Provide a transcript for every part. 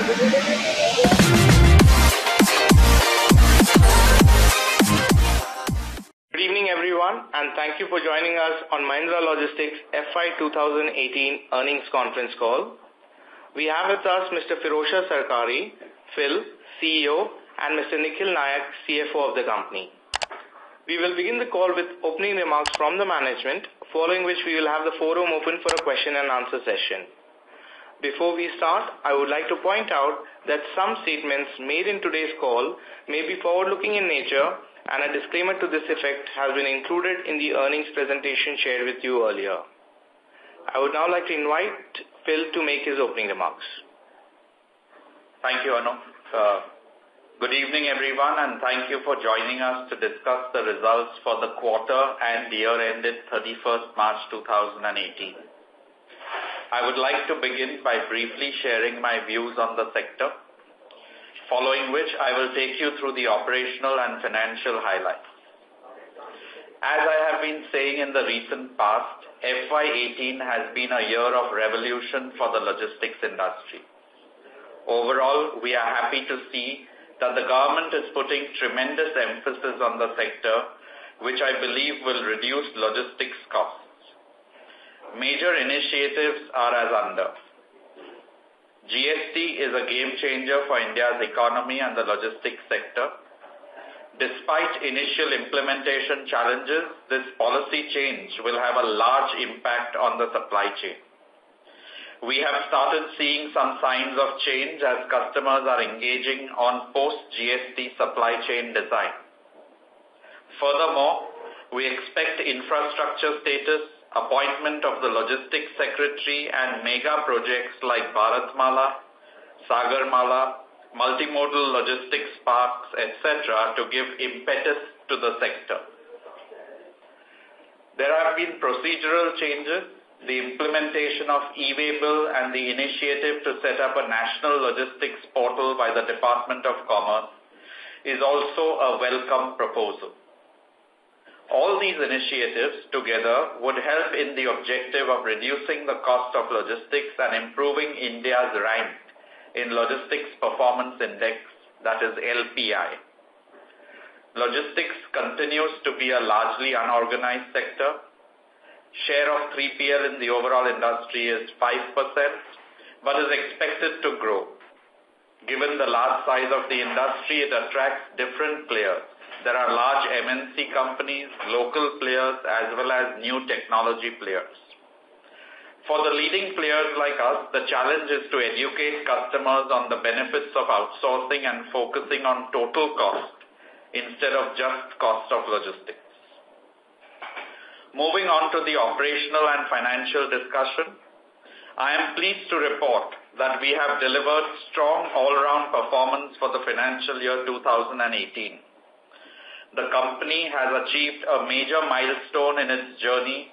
Good evening everyone, and thank you for joining us on Mahindra Logistics FY 2018 earnings conference call. We have with us Mr. Pirojsha Sarkari, Phil, CEO, and Mr. Nikhil Nayak, CFO of the company. We will begin the call with opening remarks from the management, following which we will have the forum open for a question and answer session. Before we start, I would like to point out that some statements made in today's call may be forward-looking in nature, and a disclaimer to this effect has been included in the earnings presentation shared with you earlier. I would now like to invite Phil to make his opening remarks. Thank you, Anu. Good evening, everyone, and thank you for joining us to discuss the results for the quarter and year ended 31st March 2018. I would like to begin by briefly sharing my views on the sector, following which I will take you through the operational and financial highlights. As I have been saying in the recent past, FY18 has been a year of revolution for the logistics industry. Overall, we are happy to see that the government is putting tremendous emphasis on the sector, which I believe will reduce logistics costs. Major initiatives are as under. GST is a game changer for India's economy and the logistics sector. Despite initial implementation challenges, this policy change will have a large impact on the supply chain. We have started seeing some signs of change as customers are engaging on post-GST supply chain design. Furthermore, we expect infrastructure status, appointment of the logistics secretary, and mega projects like Bharatmala, Sagarmala, multimodal logistics parks, etc. to give impetus to the sector. There have been procedural changes. The implementation of e-way bill and the initiative to set up a national logistics portal by the Department of Commerce is also a welcome proposal. All these initiatives together would help in the objective of reducing the cost of logistics and improving India's rank in Logistics Performance Index, that is LPI. Logistics continues to be a largely unorganized sector. Share of 3PL in the overall industry is 5%, but is expected to grow. Given the large size of the industry, it attracts different players. There are large MNC companies, local players, as well as new technology players. For the leading players like us, the challenge is to educate customers on the benefits of outsourcing and focusing on total cost instead of just cost of logistics. Moving on to the operational and financial discussion, I am pleased to report that we have delivered strong all-round performance for the financial year 2018. The company has achieved a major milestone in its journey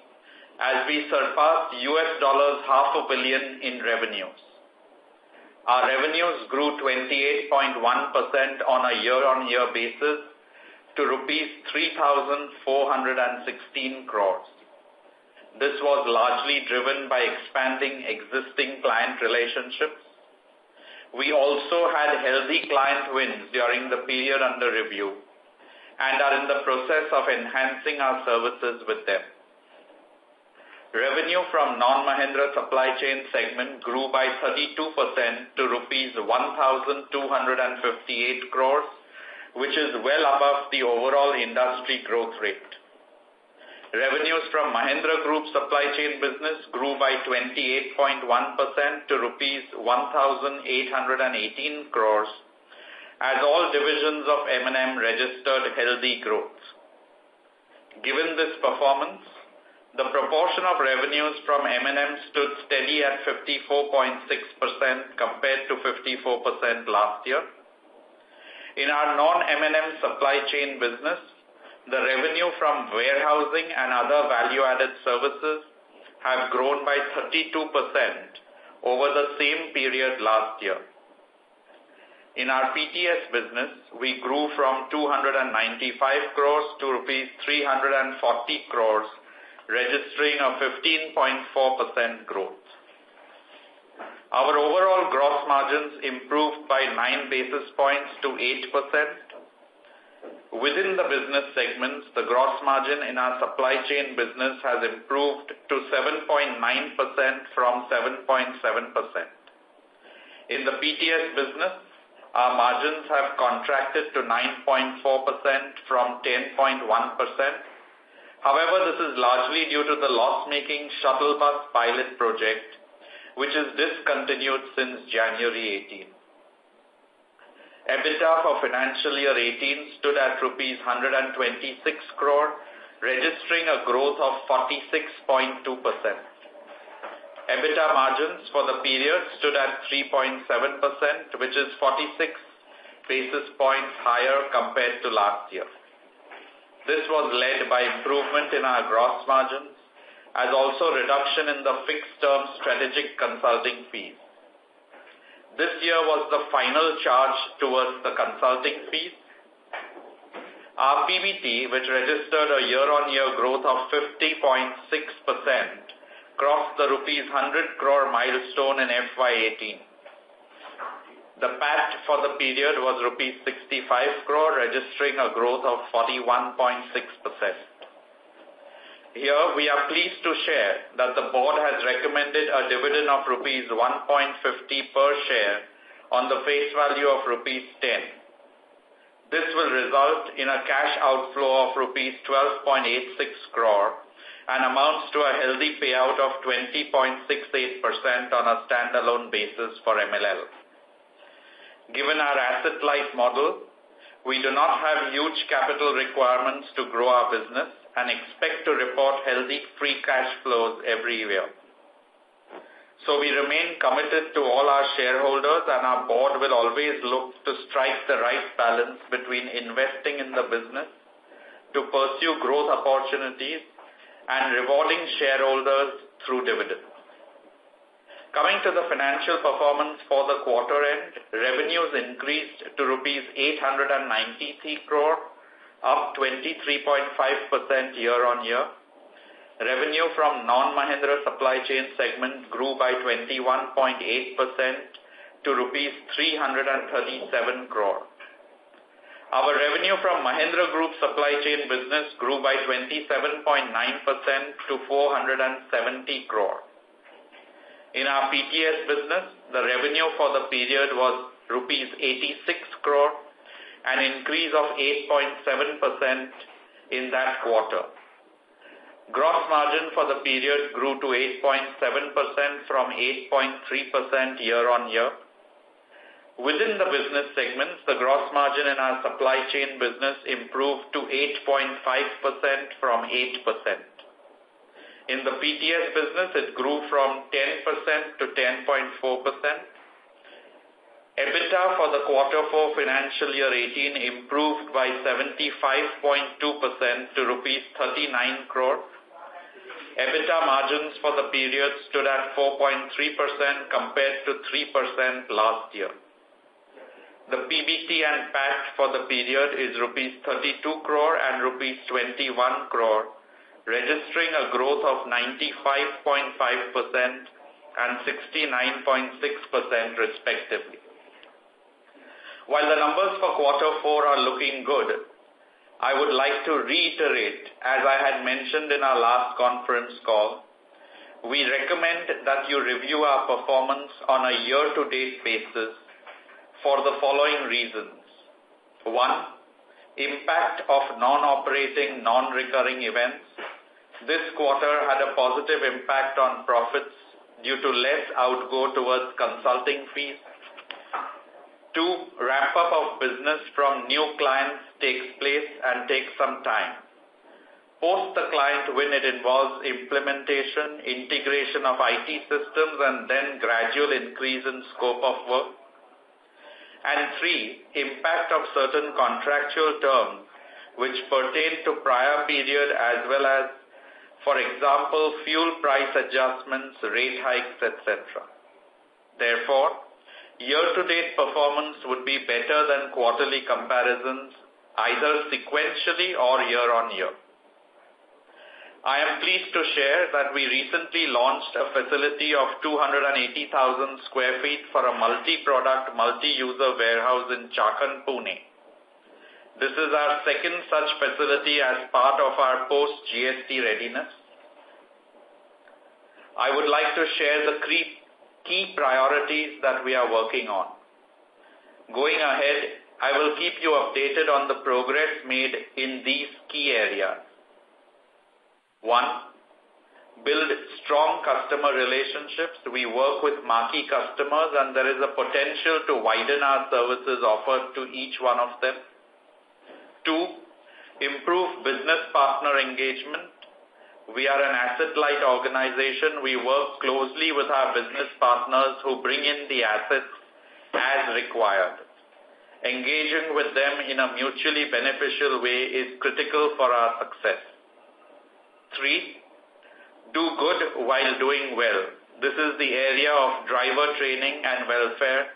as we surpassed $500 million in revenues. Our revenues grew 28.1% on a year-on-year basis to rupees 3,416 crores. This was largely driven by expanding existing client relationships. We also had healthy client wins during the period under review and are in the process of enhancing our services with them. Revenue from non-Mahindra supply chain segment grew by 32% to rupees 1,258 crores, which is well above the overall industry growth rate. Revenues from Mahindra Group supply chain business grew by 28.1% to rupees 1,818 crores, as all divisions of M&M registered healthy growth. Given this performance, the proportion of revenues from M&M stood steady at 54.6% compared to 54% last year. In our non-M&M supply chain business, the revenue from warehousing and other value-added services have grown by 32% over the same period last year. In our PTS business, we grew from 295 crores to rupees 340 crores, registering a 15.4% growth. Our overall gross margins improved by 9 basis points to 8%. Within the business segments, the gross margin in our supply chain business has improved to 7.9% from 7.7%. In the PTS business, our margins have contracted to 9.4% from 10.1%. However, this is largely due to the loss-making shuttle bus pilot project, which is discontinued since January 18. EBITDA for financial year 18 stood at rupees 126 crore, registering a growth of 46.2%. EBITDA margins for the period stood at 3.7%, which is 46 basis points higher compared to last year. This was led by improvement in our gross margins, as also reduction in the fixed-term strategic consulting fees. This year was the final charge towards the consulting fees. Our PBT, which registered a year-on-year growth of 50.6%, crossed the rupees 100 crore milestone in FY18. The PAT for the period was rupees 65 crore, registering a growth of 41.6%. Here, we are pleased to share that the board has recommended a dividend of rupees 1.50 per share on the face value of rupees 10. This will result in a cash outflow of rupees 12.86 crore and amounts to a healthy payout of 20.68% on a standalone basis for MLL. Given our asset-light model, we do not have huge capital requirements to grow our business and expect to report healthy free cash flows every year. So we remain committed to all our shareholders, and our board will always look to strike the right balance between investing in the business to pursue growth opportunities and rewarding shareholders through dividends. Coming to the financial performance for the quarter end, revenues increased to rupees 893 crore, up 23.5% year-on-year. Revenue from non-Mahindra supply chain segment grew by 21.8% to rupees 337 crore. Our revenue from Mahindra Group supply chain business grew by 27.9% to 470 crore. In our PTS business, the revenue for the period was rupees 86 crore, an increase of 8.7% in that quarter. Gross margin for the period grew to 8.7% from 8.3% year-on-year. Within the business segments, the gross margin in our supply chain business improved to 8.5% from 8%. In the PTS business, it grew from 10% to 10.4%. EBITDA for the quarter 4 financial year 18 improved by 75.2% to rupees 39 crore. EBITDA margins for the period stood at 4.3% compared to 3% last year. The PBT and PAT for the period is rupees 32 crore and rupees 21 crore, registering a growth of 95.5% and 69.6% respectively. While the numbers for quarter 4 are looking good, I would like to reiterate, as I had mentioned in our last conference call, we recommend that you review our performance on a year-to-date basis for the following reasons. 1. Impact of non-operating, non-recurring events. This quarter had a positive impact on profits due to less outgo towards consulting fees. 2. Ramp-up of business from new clients takes place and takes some time. Post the client win, it involves implementation, integration of IT systems, and then gradual increase in scope of work. And 3. Impact of certain contractual terms which pertain to prior period as well as, for example, fuel price adjustments, rate hikes, etc. Therefore, year-to-date performance would be better than quarterly comparisons, either sequentially or year-on-year. I am pleased to share that we recently launched a facility of 280,000 square feet for a multi-product, multi-user warehouse in Chakan, Pune. This is our second such facility as part of our post-GST readiness. I would like to share the key priorities that we are working on. Going ahead, I will keep you updated on the progress made in these key areas. 1. Build strong customer relationships. We work with marquee customers and there is a potential to widen our services offered to each one of them. 2. Improve business partner engagement. We are an asset-light organization. We work closely with our business partners who bring in the assets as required. Engaging with them in a mutually beneficial way is critical for our success. 3. Do good while doing well. This is the area of driver training and welfare,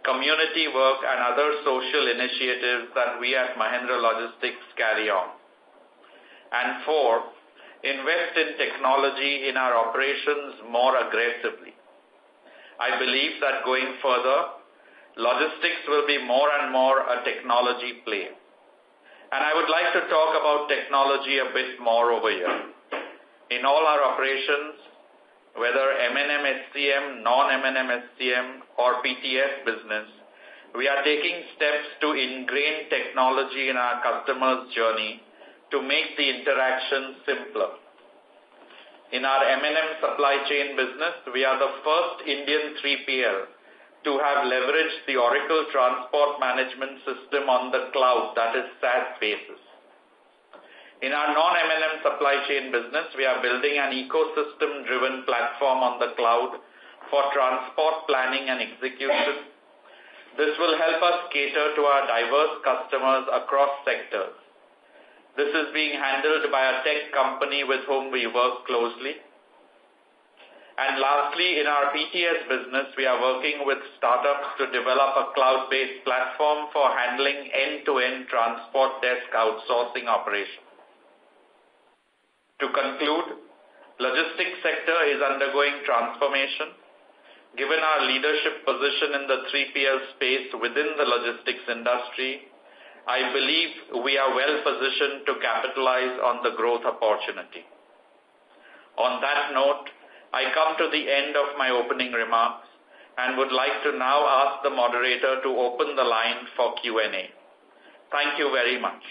community work and other social initiatives that we at Mahindra Logistics carry on. And 4. Invest in technology in our operations more aggressively. I believe that going further, logistics will be more and more a technology play. And I would like to talk about technology a bit more over here. In all our operations, whether M&M SCM, non-M&M SCM or PTS business, we are taking steps to ingrain technology in our customers' journey to make the interaction simpler. In our M&M supply chain business, we are the first Indian 3PL to have leveraged the Oracle Transport Management System on the cloud, that is SaaS basis. In our non-M&M supply chain business, we are building an ecosystem-driven platform on the cloud for transport planning and execution. This will help us cater to our diverse customers across sectors. This is being handled by a tech company with whom we work closely. And lastly, in our PTS business, we are working with startups to develop a cloud-based platform for handling end-to-end transport desk outsourcing operations. To conclude, logistics sector is undergoing transformation. Given our leadership position in the 3PL space within the logistics industry, I believe we are well positioned to capitalize on the growth opportunity. On that note, I come to the end of my opening remarks and would like to now ask the moderator to open the line for Q&A. Thank you very much.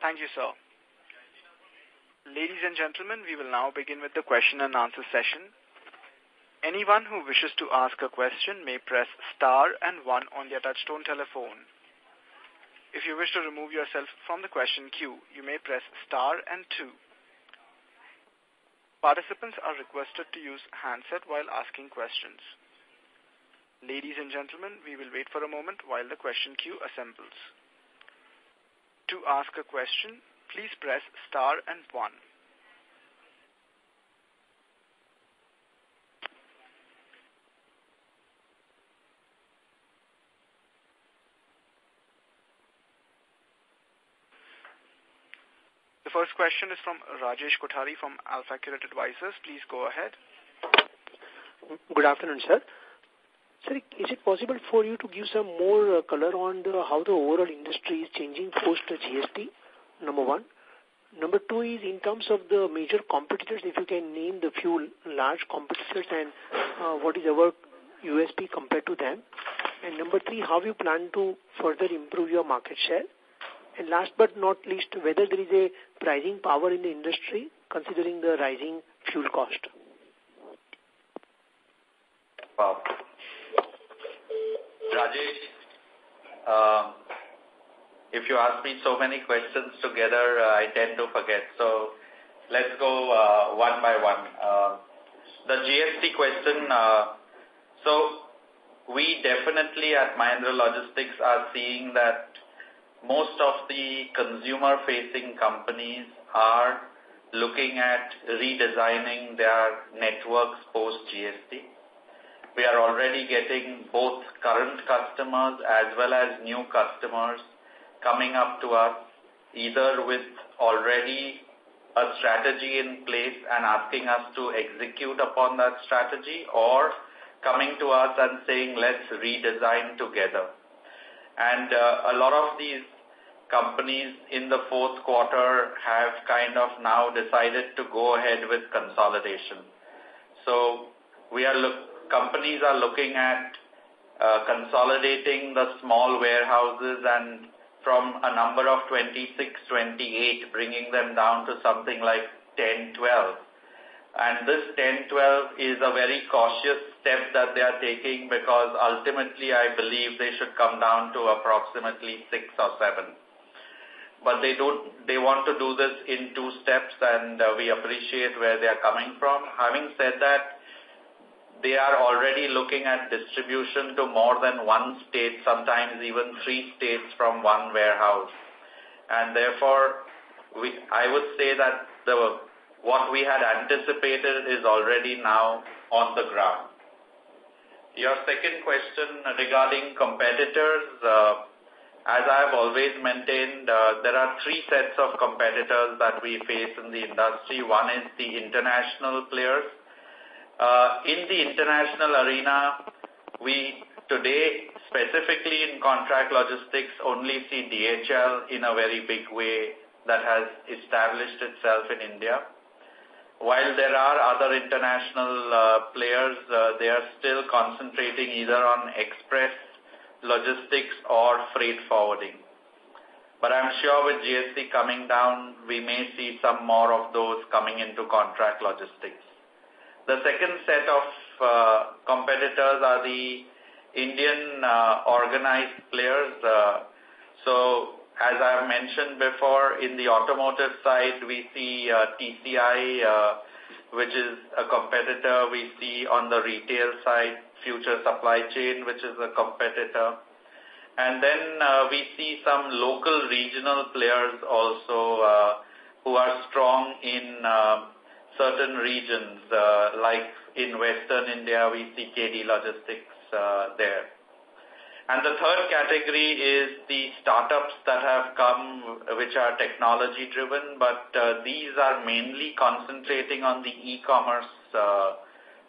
Thank you, sir. Ladies and gentlemen, we will now begin with the question and answer session. Anyone who wishes to ask a question may press star and 1 on their touchtone telephone. If you wish to remove yourself from the question queue, you may press star and 2. Participants are requested to use handset while asking questions. Ladies and gentlemen, we will wait for a moment while the question queue assembles. To ask a question, please press star and 1. The first question is from Rajesh Kothari from AlfAccurate Advisors. Please go ahead. Good afternoon, sir. Sir, is it possible for you to give some more color on how the overall industry is changing post GST? Number 1. Number 2 is in terms of the major competitors, if you can name the few large competitors and what is our USP compared to them. And number 3, how you plan to further improve your market share. And last but not least, whether there is a pricing power in the industry considering the rising fuel cost. Wow. Rajesh, if you ask me so many questions together, I tend to forget. So let's go one by one. The GST question, so we definitely at Mahindra Logistics are seeing that most of the consumer-facing companies are looking at redesigning their networks post-GST. We are already getting both current customers as well as new customers coming up to us, either with already a strategy in place and asking us to execute upon that strategy, or coming to us and saying, let's redesign together. And a lot of these companies in the fourth quarter have kind of now decided to go ahead with consolidation. So companies are looking at consolidating the small warehouses and from a number of 26, 28, bringing them down to something like 10, 12. And this 10, 12 is a very cautious step that they are taking, because ultimately I believe they should come down to approximately 6 or 7. But they want to do this in 2 steps, and we appreciate where they are coming from. Having said that, they are already looking at distribution to more than 1 state, sometimes even 3 states from 1 warehouse. And therefore, I would say that what we had anticipated is already now on the ground. Your second question regarding competitors, as I have always maintained, there are 3 sets of competitors that we face in the industry. One is the international players. In the international arena, we today, specifically in contract logistics, only see DHL in a very big way that has established itself in India. While there are other international players, they are still concentrating either on express logistics or freight forwarding. But I'm sure with GST coming down, we may see some more of those coming into contract logistics. The second set of competitors are the Indian organized players. So, as I have mentioned before, in the automotive side, we see TCI, which is a competitor. We see on the retail side, Future Supply Chain, which is a competitor. And then we see some local regional players also who are strong in certain regions, like in Western India, we see KD Logistics there. And the third category is the startups that have come, which are technology driven, but these are mainly concentrating on the e-commerce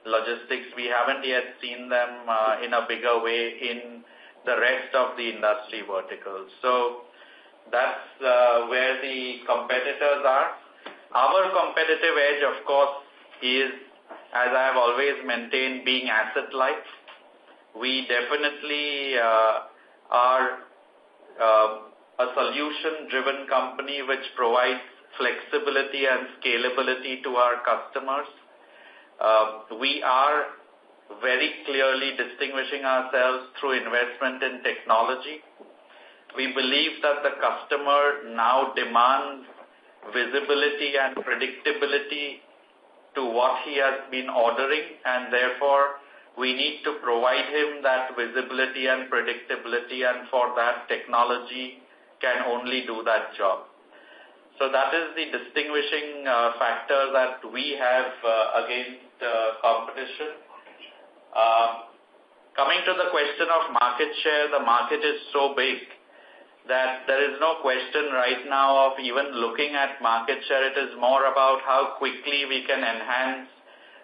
logistics. We haven't yet seen them in a bigger way in the rest of the industry verticals. So that's where the competitors are. Our competitive edge, of course, is, as I have always maintained, being asset light. We definitely are a solution-driven company which provides flexibility and scalability to our customers. We are very clearly distinguishing ourselves through investment in technology. We believe that the customer now demands visibility and predictability to what he has been ordering, and therefore we need to provide him that visibility and predictability, and for that technology can only do that job. So that is the distinguishing factor that we have against competition. Coming to the question of market share, the market is so big that there is no question right now of even looking at market share. It is more about how quickly we can enhance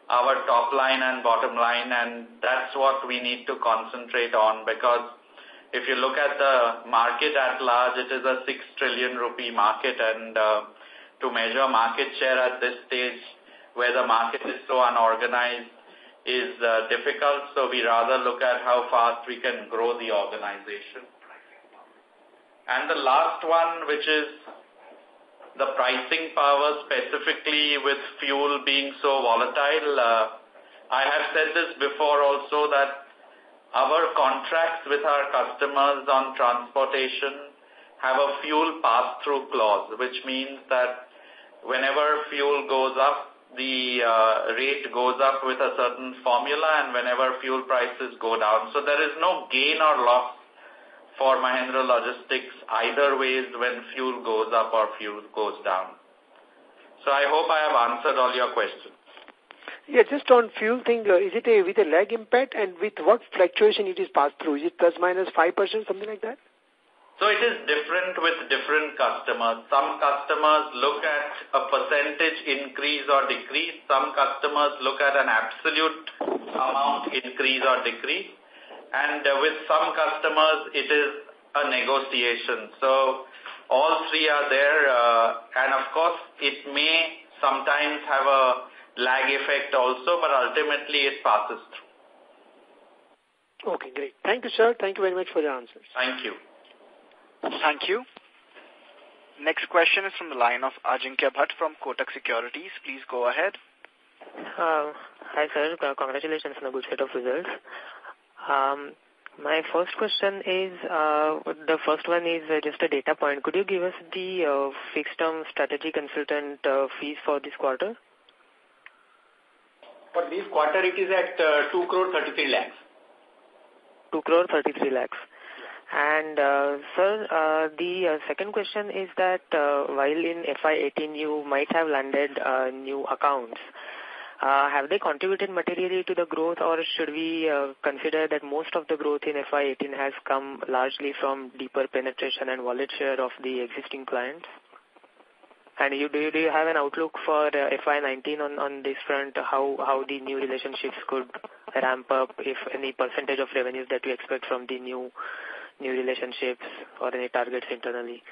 our top line and bottom line, and that's what we need to concentrate on, because if you look at the market at large, it is a 6 trillion rupee market, and to measure market share at this stage where the market is so unorganized is difficult. So we rather look at how fast we can grow the organization. And the last one, which is the pricing power, specifically with fuel being so volatile. I have said this before also, that our contracts with our customers on transportation have a fuel pass-through clause, which means that whenever fuel goes up, the rate goes up with a certain formula, and whenever fuel prices go down. So there is no gain or loss for Mahindra Logistics either ways when fuel goes up or fuel goes down. So I hope I have answered all your questions. Yeah, just on fuel thing, is it with a lag impact, and with what fluctuation it is passed through? Is it plus minus 5%, something like that? So it is different with different customers. Some customers look at a percentage increase or decrease. Some customers look at an absolute amount increase or decrease. And with some customers, it is a negotiation. So all three are there. And of course, it may sometimes have a lag effect also, but ultimately it passes through. Okay, great. Thank you, sir. Thank you very much for your answers. Thank you. Thank you. Next question is from the line of Ajinkya Bhatt from Kotak Securities. Please go ahead. Hi, sir. Congratulations on a good set of results. My first question is, the first one is just a data point. Could you give us the fixed-term strategy consultant fees for this quarter? For this quarter, it is at 2 crore 33 lakhs. 2 crore 33 lakhs. And, sir, the second question is that while in FY18 you might have landed new accounts, have they contributed materially to the growth, or should we consider that most of the growth in FY18 has come largely from deeper penetration and wallet share of the existing clients? And do you have an outlook for FY19 on this front, how the new relationships could ramp up, if any percentage of revenues that you expect from the new relationships or any targets internally?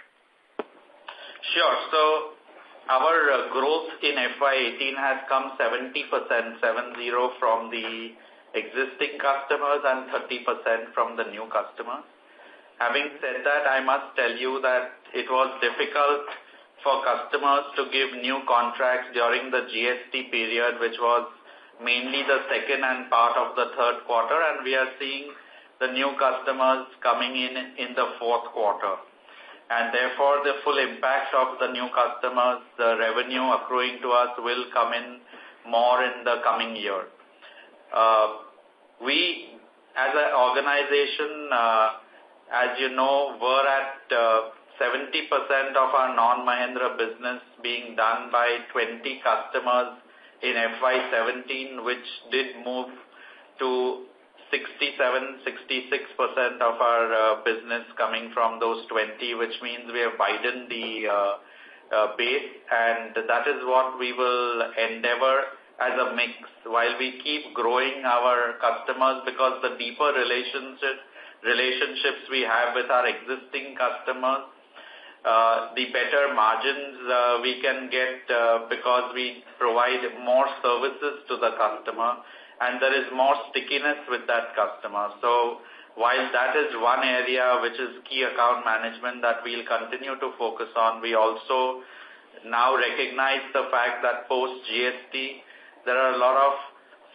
Sure. So our growth in FY18 has come 70% from the existing customers and 30% from the new customers. Having said that, I must tell you that it was difficult for customers to give new contracts during the GST period, which was mainly the second and part of the third quarter, and we are seeing the new customers coming in the fourth quarter. And therefore, the full impact of the new customers, the revenue accruing to us will come in more in the coming year. We, as an organization, as you know, were at 70% of our non-Mahindra business being done by 20 customers in FY17, which did move to 67-66% of our business coming from those 20, which means we have widened the base, and that is what we will endeavor as a mix while we keep growing our customers, because the deeper relationships we have with our existing customers, the better margins we can get because we provide more services to the customer, and there is more stickiness with that customer. So while that is one area which is key account management that we'll continue to focus on, we also now recognize the fact that post-GST, there are a lot of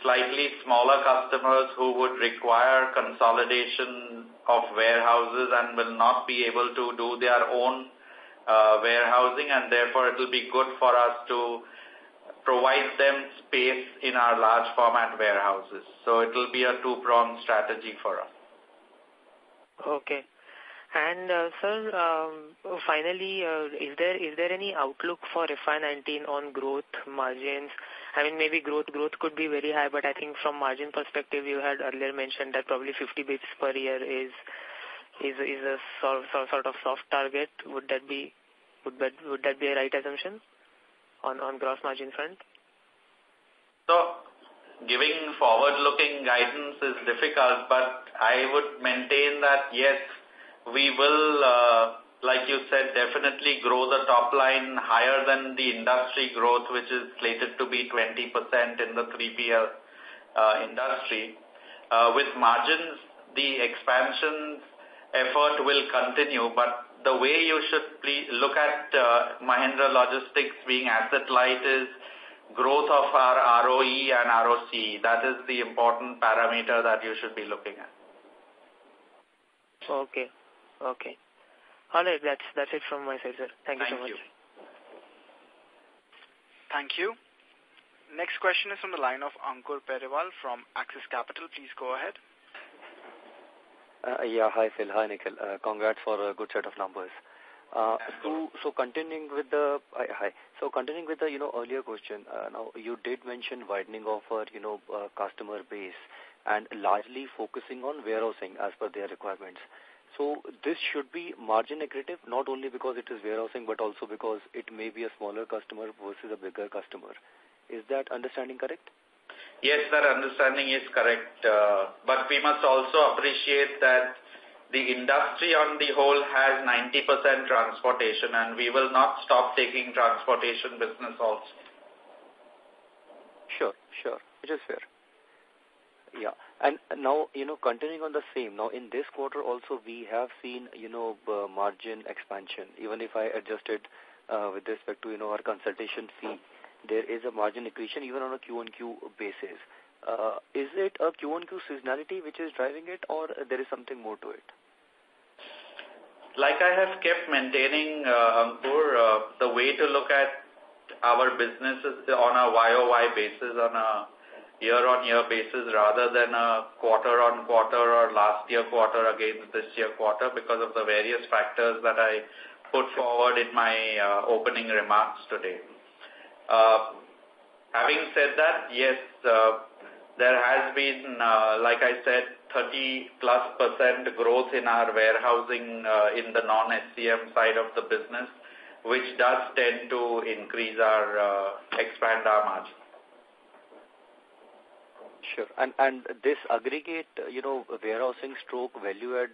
slightly smaller customers who would require consolidation of warehouses and will not be able to do their own warehousing, and therefore it will be good for us to provide them space in our large format warehouses. So it will be a two-pronged strategy for us. Okay. And sir, finally, is there any outlook for FY19 on growth margins? I mean, maybe growth could be very high, but I think from margin perspective, you had earlier mentioned that probably 50 basis per year is a sort of soft target. Would that be a right assumption on gross margin front? So, giving forward-looking guidance is difficult, but I would maintain that yes, we will, like you said, definitely grow the top line higher than the industry growth, which is slated to be 20% in the 3PL industry. With margins, the expansion effort will continue, but the way you should look at Mahindra Logistics being asset light is growth of our ROE and ROC. That is the important parameter that you should be looking at. Okay. All right, that's it from my side, sir. Thank you so much. Thank you. Next question is from the line of Ankur Periwal from Axis Capital. Please go ahead. Hi Phil, hi Nikhil. Congrats for a good set of numbers. So continuing with the earlier question, now you did mention widening of our customer base and largely focusing on warehousing as per their requirements. So this should be margin accretive, not only because it is warehousing, but also because it may be a smaller customer versus a bigger customer. Is that understanding correct? Yes, that understanding is correct. But we must also appreciate that the industry on the whole has 90% transportation, and we will not stop taking transportation business also. Sure, which is fair. Yeah, and now, continuing on the same, now in this quarter also we have seen, margin expansion. Even if I adjust it with respect to, our consultation fee, there is a margin accretion even on a Q-on-Q basis. Is it a Q-on-Q seasonality which is driving it, or there is something more to it? Like I have kept maintaining, Ankur, the way to look at our business is on a YOY basis, on a year-on-year basis, rather than a quarter-on-quarter or last year quarter against this year quarter, because of the various factors that I put forward in my opening remarks today. Having said that, yes, there has been, like I said, 30+% growth in our warehousing in the non-SCM side of the business, which does tend to increase our, expand our margin. Sure. And this aggregate, warehousing stroke value add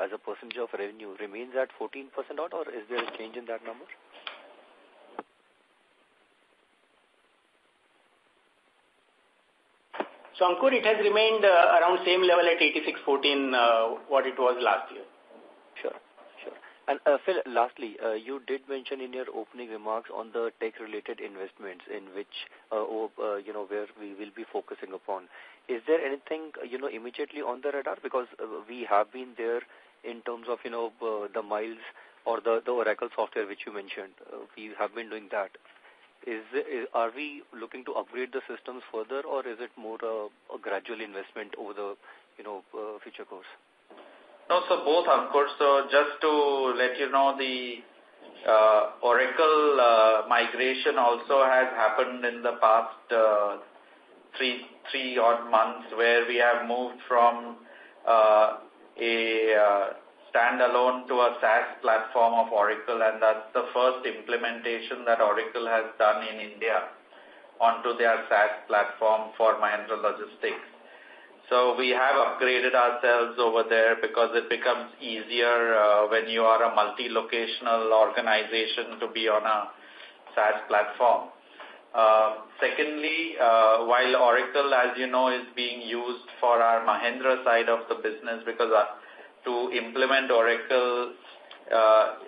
as a percentage of revenue remains at 14% odd, or is there a change in that number? So, Ankur, it has remained around same level at 86-14, what it was last year. Sure. And Phil, lastly, you did mention in your opening remarks on the tech-related investments in which, where we will be focusing upon. Is there anything, immediately on the radar? Because we have been there in terms of, the Miles or the Oracle software which you mentioned. We have been doing that. Are we looking to upgrade the systems further, or is it more a gradual investment over the, future course? No, so both, Ankur. So just to let you know, the Oracle migration also has happened in the past three odd months, where we have moved from a standalone to a SaaS platform of Oracle, and that's the first implementation that Oracle has done in India onto their SaaS platform for Mahindra Logistics. So we have upgraded ourselves over there because it becomes easier when you are a multi-locational organization to be on a SaaS platform. Secondly, while Oracle, as you know, is being used for our Mahindra side of the business, because to implement Oracle,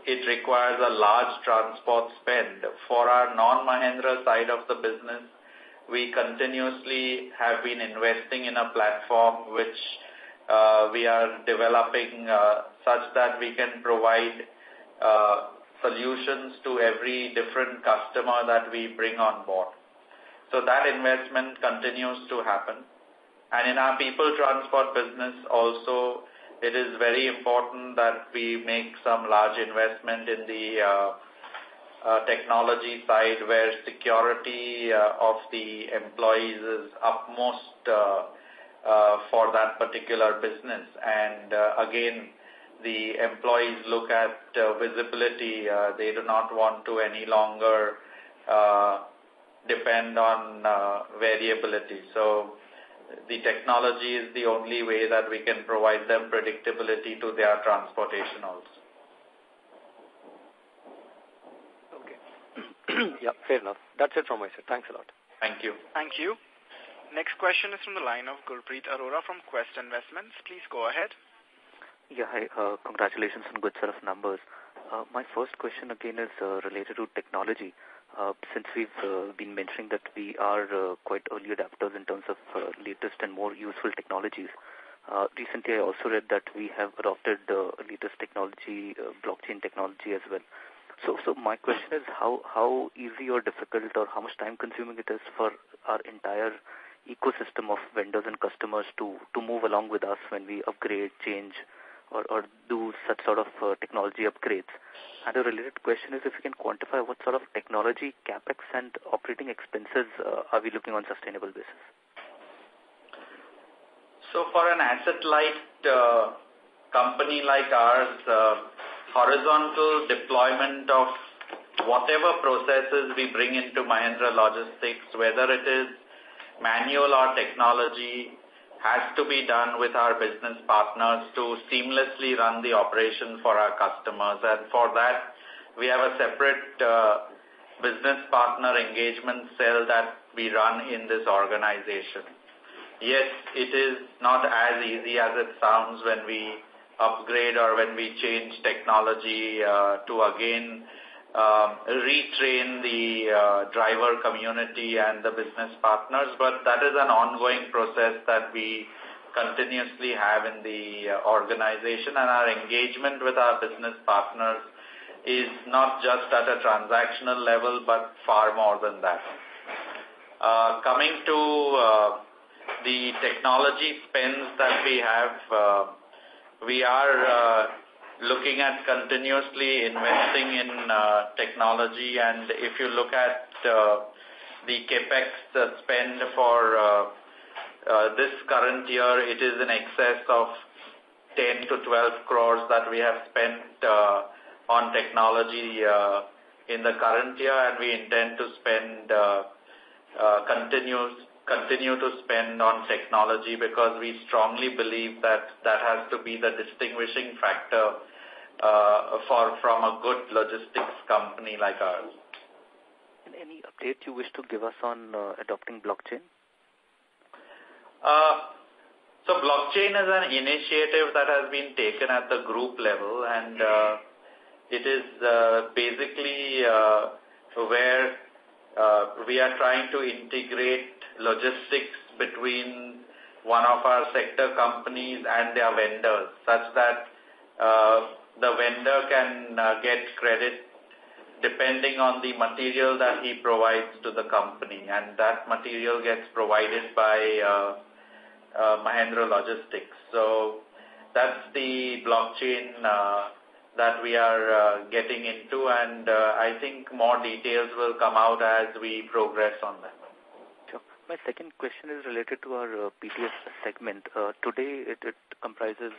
it requires a large transport spend. For our non-Mahindra side of the business, we continuously have been investing in a platform which we are developing such that we can provide solutions to every different customer that we bring on board. So that investment continues to happen. And in our people transport business also, it is very important that we make some large investment in the technology side, where security of the employees is upmost for that particular business. And again, the employees look at visibility. They do not want to any longer depend on variability. So the technology is the only way that we can provide them predictability to their transportation also. Okay. Yeah, fair enough. That's it from my side. Thanks a lot. Thank you. Thank you. Next question is from the line of Gurpreet Arora from Quest Investments. Please go ahead. Yeah, hi. Congratulations on good set of numbers. My first question again is related to technology. Since we've been mentioning that we are quite early adapters in terms of latest and more useful technologies, recently I also read that we have adopted the latest technology, blockchain technology as well. So my question is how easy or difficult or how much time consuming it is for our entire ecosystem of vendors and customers to move along with us when we upgrade, change, or do such sort of technology upgrades. And a related question is if you can quantify what sort of technology, CapEx and operating expenses are we looking on sustainable basis? So for an asset-light company like ours, horizontal deployment of whatever processes we bring into Mahindra Logistics, whether it is manual or technology, has to be done with our business partners to seamlessly run the operation for our customers. And for that, we have a separate business partner engagement cell that we run in this organization. Yes, it is not as easy as it sounds when we upgrade or when we change technology to again retrain the driver community and the business partners, but that is an ongoing process that we continuously have in the organization, and our engagement with our business partners is not just at a transactional level, but far more than that. Coming to the technology spends that we have, we are looking at continuously investing in technology, and if you look at the CAPEX spend for this current year, it is in excess of 10 to 12 crores that we have spent on technology in the current year, and we intend to spend continue to spend on technology because we strongly believe that that has to be the distinguishing factor from a good logistics company like ours. And any update you wish to give us on adopting blockchain? So blockchain is an initiative that has been taken at the group level, and it is basically where we are trying to integrate logistics between one of our sector companies and their vendors, such that the vendor can get credit depending on the material that he provides to the company, and that material gets provided by Mahindra Logistics. So that's the blockchain that we are getting into, and I think more details will come out as we progress on that. Sure. My second question is related to our PTS segment. Today, it comprises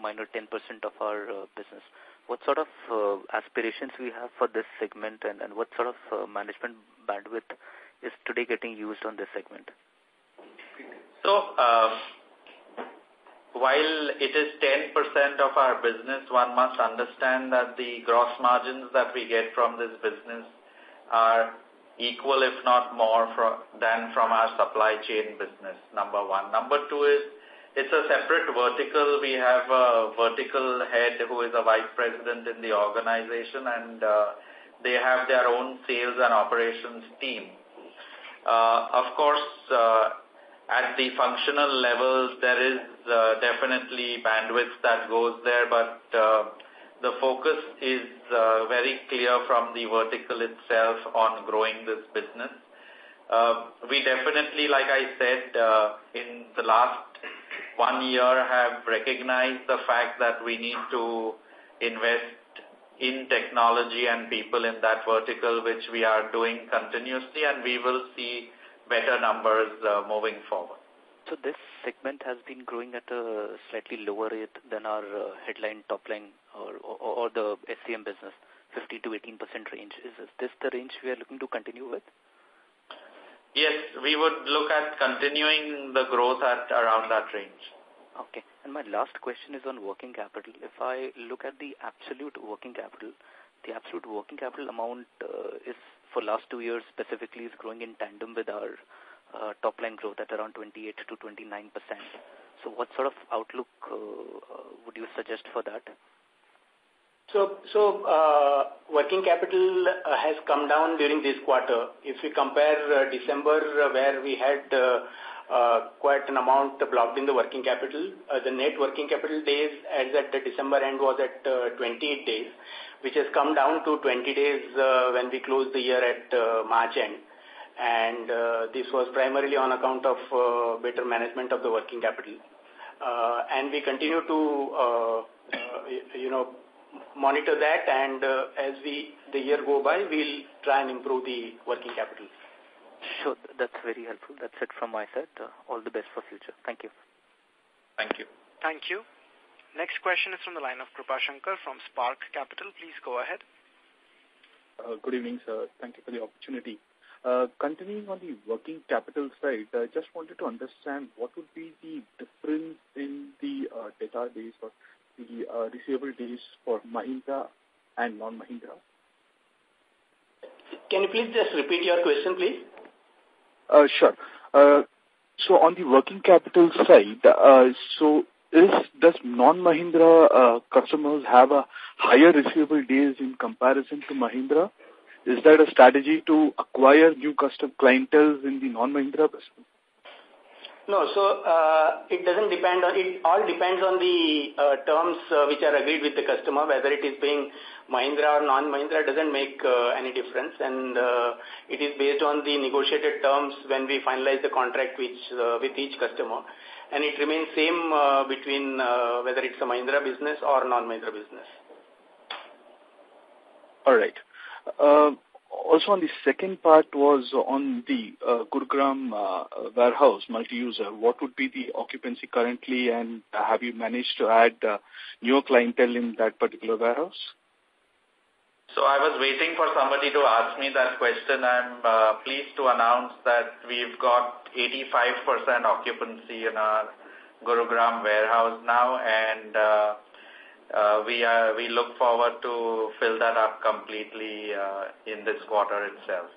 minor 10% of our business. What sort of aspirations we have for this segment, and what sort of management bandwidth is today getting used on this segment? So, while it is 10% of our business, one must understand that the gross margins that we get from this business are equal, if not more, than from our supply chain business, number one. Number two is, it's a separate vertical. We have a vertical head who is a vice president in the organization, and they have their own sales and operations team. Of course, at the functional levels, there is definitely bandwidth that goes there, but the focus is very clear from the vertical itself on growing this business. We definitely, like I said, in the last 1 year have recognized the fact that we need to invest in technology and people in that vertical, which we are doing continuously, and we will see better numbers moving forward. So this segment has been growing at a slightly lower rate than our headline top line or the SCM business, 15 to 18% range. Is this the range we are looking to continue with? Yes, we would look at continuing the growth at around that range. Okay. And my last question is on working capital. If I look at the absolute working capital amount is for last 2 years specifically is growing in tandem with our top line growth at around 28 to 29%. So what sort of outlook would you suggest for that? So working capital has come down during this quarter. If we compare December, where we had quite an amount blocked in the working capital, the net working capital days as at the December end was at 28 days, which has come down to 20 days when we closed the year at March end. And this was primarily on account of better management of the working capital. And we continue to, monitor that, and as the year go by, we'll try and improve the working capital. Sure, that's very helpful. That's it from my side. All the best for future. Thank you. Thank you. Thank you. Next question is from the line of Krupa Shankar from Spark Capital. Please go ahead. Good evening, sir. Thank you for the opportunity. Continuing on the working capital side, I just wanted to understand what would be the difference in the debtor days or the receivable days for Mahindra and non-Mahindra. Can you please just repeat your question, please? Sure. So on the working capital side, does non-Mahindra customers have a higher receivable days in comparison to Mahindra? Is that a strategy to acquire new custom clientele in the non-Mahindra business? No, so it doesn't depend on, it all depends on the terms which are agreed with the customer, whether it is being Mahindra or non-Mahindra doesn't make any difference, and it is based on the negotiated terms when we finalize the contract with each customer, and it remains same between whether it's a Mahindra business or non-Mahindra business. All right. Also on the second part was on the Gurugram warehouse multi-user. What would be the occupancy currently, and have you managed to add newer clientele in that particular warehouse? So I was waiting for somebody to ask me that question. I'm pleased to announce that we've got 85% occupancy in our Gurugram warehouse now, and we look forward to fill that up completely in this quarter itself.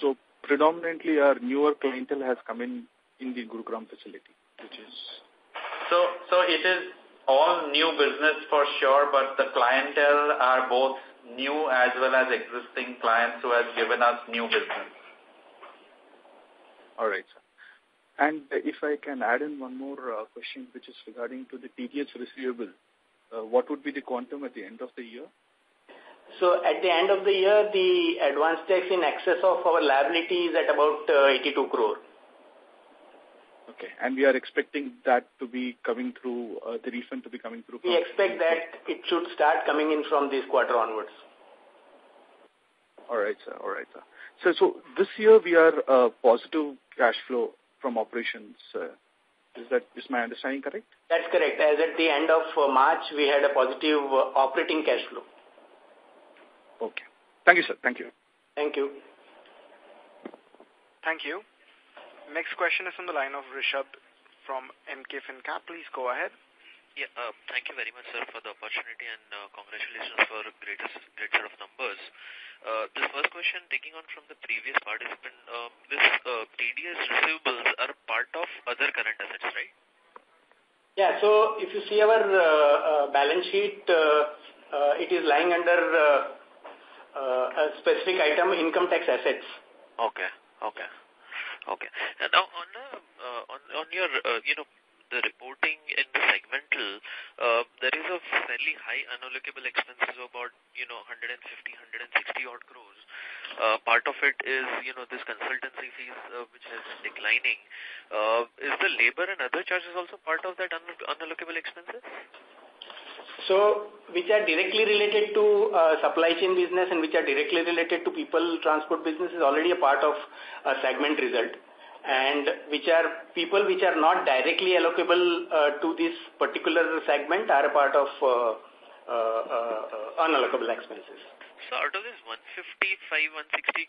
So predominantly our newer clientele has come in the Gurugram facility, which is... So it is all new business for sure, but the clientele are both new as well as existing clients who has given us new business. All right, sir. And if I can add in one more question, which is regarding to the TDS receivable, what would be the quantum at the end of the year? So at the end of the year, the advance tax in excess of our liability is at about 82 crore. Okay, and we are expecting that to be coming through, the refund to be coming through? We expect that it should start coming in from this quarter onwards. All right, sir. All right, sir. So this year we are positive cash flow from operations. Is my understanding correct? That's correct. As at the end of March, we had a positive operating cash flow. Okay. Thank you, sir. Thank you. Thank you. Thank you. Next question is from the line of Rishabh from MK FinCap. Please go ahead. Yeah, thank you very much, sir, for the opportunity, and congratulations for a great set of numbers. This first question, taking on from the previous participant, this TDS receivables are part of other current assets, right? Yeah, so if you see our balance sheet, it is lying under a specific item, income tax assets. Okay. And now on your, the reporting in the segmental, there is a fairly high unallocable expenses of about, 150, 160 odd crores. Part of it is, this consultancy fees, which is declining. Is the labor and other charges also part of that unallocable expenses? So, which are directly related to supply chain business and which are directly related to people transport business is already a part of a segment result. And which are people which are not directly allocable to this particular segment are a part of unallocable expenses. So out of this 160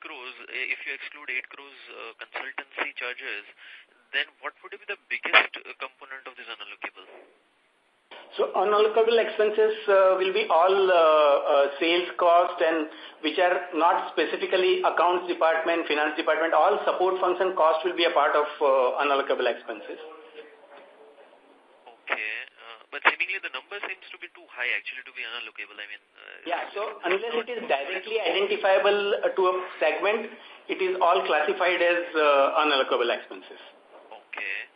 crores, if you exclude 8 crores consultancy charges, then what would be the biggest component of this unallocable? So unallocable expenses will be all sales cost and which are not specifically accounts department, finance department, all support function cost will be a part of unallocable expenses. Okay, but seemingly the number seems to be too high actually to be unallocable. I mean, yeah, so unless it is directly identifiable to a segment, it is all classified as unallocable expenses. Okay.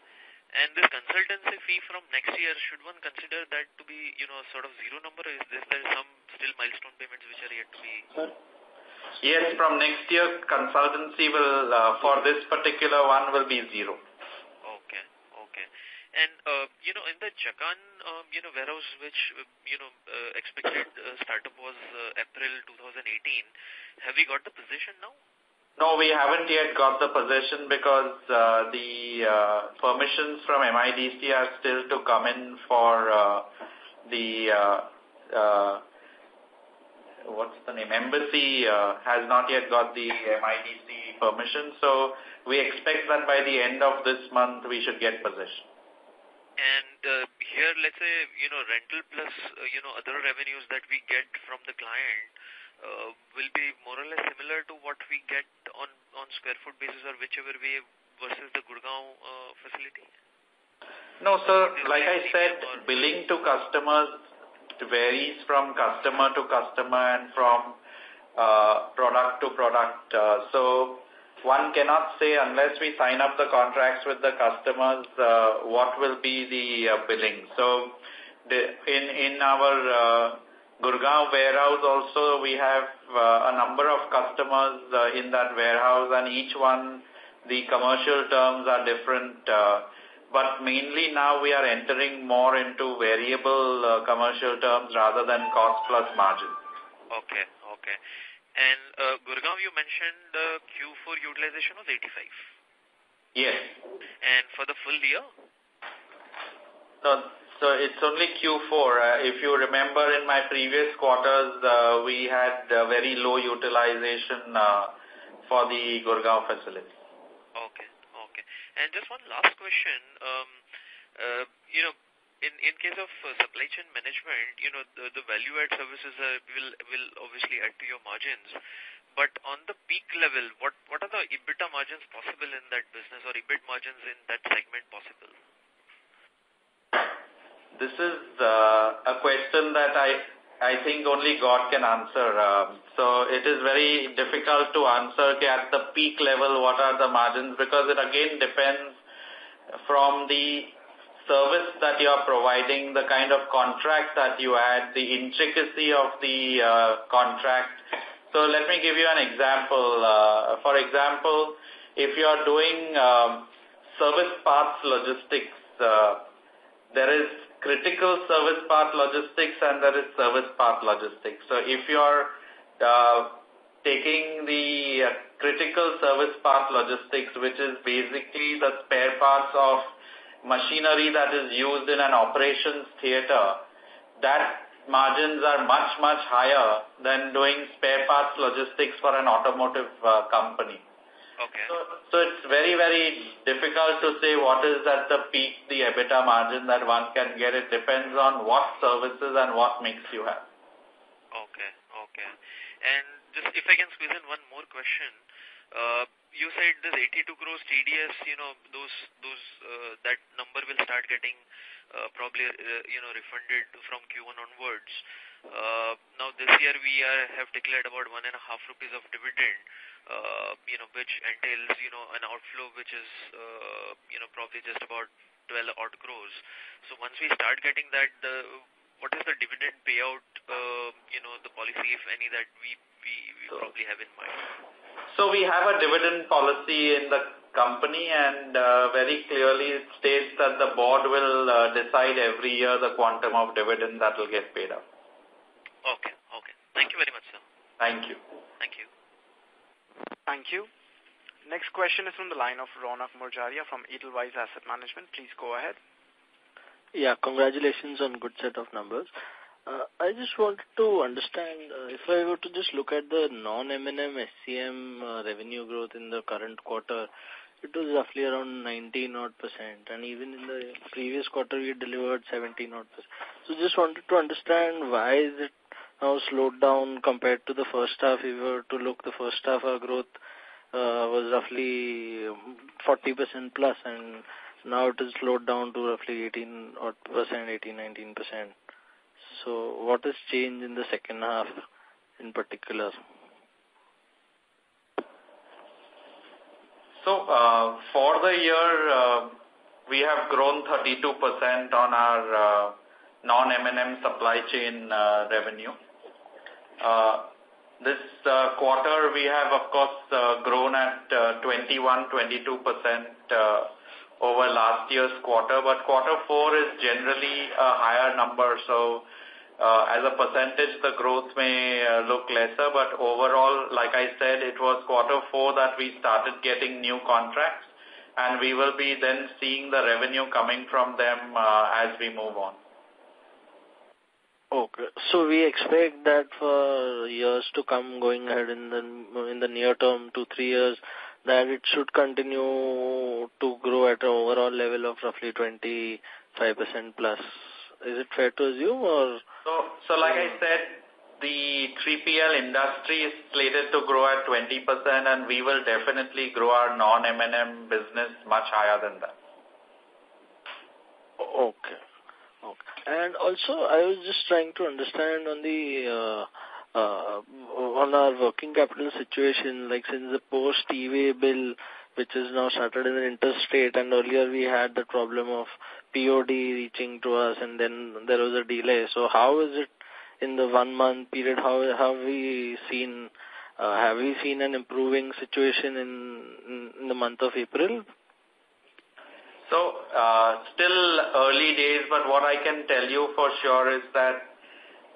And this consultancy fee from next year, should one consider that to be, sort of zero number, or is there some still milestone payments which are yet to be? Yes, from next year, consultancy will, for this particular one, will be zero. Okay. And, in the Chakan, warehouse, which, expected startup was April 2018, have we got the position now? No, we haven't yet got the possession because the permissions from MIDC are still to come in for what's the name? Embassy has not yet got the MIDC permission. So we expect that by the end of this month we should get possession. And here, let's say, rental plus, other revenues that we get from the client will be more or less similar to what we get on square foot basis or whichever way versus the Gurgaon facility? No, sir. Like I said, billing to customers varies from customer to customer and from product to product. So one cannot say unless we sign up the contracts with the customers what will be the billing. So in our Gurgaon warehouse also we have a number of customers in that warehouse, and each one the commercial terms are different. But mainly now we are entering more into variable commercial terms rather than cost plus margin. Okay. And Gurgaon, you mentioned Q4 utilization was 85. Yes. And for the full year? So it's only Q4. If you remember in my previous quarters, we had very low utilization for the Gurgaon facility. Okay. And just one last question. In case of supply chain management, the value-add services will obviously add to your margins. But on the peak level, what are the EBITDA margins possible in that business, or EBIT margins in that segment possible? This is a question that I think only God can answer. So it is very difficult to answer at the peak level what are the margins, because it again depends from the service that you are providing, the kind of contract that you add, the intricacy of the contract. So let me give you an example. For example, if you are doing service parts logistics, there is critical service part logistics and there is service part logistics. So if you are taking the critical service part logistics, which is basically the spare parts of machinery that is used in an operations theater, that margins are much, much higher than doing spare parts logistics for an automotive company. Okay. So it's very, very difficult to say what is at the peak, the EBITDA margin that one can get. It depends on what services and what mix you have. Okay. And just if I can squeeze in one more question, you said this 82 crores TDS, that number will start getting probably refunded from Q1 onwards. Now this year we have declared about 1.5 rupees of dividend, which entails an outflow which is probably just about 12 odd crores. So once we start getting that, what is the dividend payout, the policy, if any, that we probably have in mind? So we have a dividend policy in the company, and very clearly it states that the board will decide every year the quantum of dividend that will get paid out. Okay. Thank you very much, sir. Thank you. Thank you. Next question is from the line of Ronak Murjaria from Edelweiss Asset Management. Please go ahead. Yeah, congratulations on good set of numbers. I just wanted to understand, if I were to just look at the non-M&M SCM revenue growth in the current quarter, it was roughly around 19%, and even in the previous quarter we delivered 17%. So just wanted to understand why is it now slowed down compared to the first half. If we were to look, the first half our growth was roughly 40% plus, and now it has slowed down to roughly 18-19%. So what has changed in the second half in particular? So for the year, we have grown 32% on our non-M&M supply chain revenue. This quarter we have of course grown at 21-22% over last year's quarter, but quarter 4 is generally a higher number. So As a percentage, the growth may look lesser, but overall, like I said, it was Q4 that we started getting new contracts, and we will be then seeing the revenue coming from them as we move on. Okay. So we expect that for years to come going ahead in the near term, 2-3 years, that it should continue to grow at an overall level of roughly 25% plus. Is it fair to assume, or? So like I said, the 3PL industry is slated to grow at 20%, and we will definitely grow our non-M&M business much higher than that. Okay. And also, I was just trying to understand on the on our working capital situation, like since the post e-way bill, which is now started in an interstate, and earlier we had the problem of POD reaching to us, and then there was a delay. So how is it in the 1 month period? How have we seen an improving situation in the month of April? So, still early days, but what I can tell you for sure is that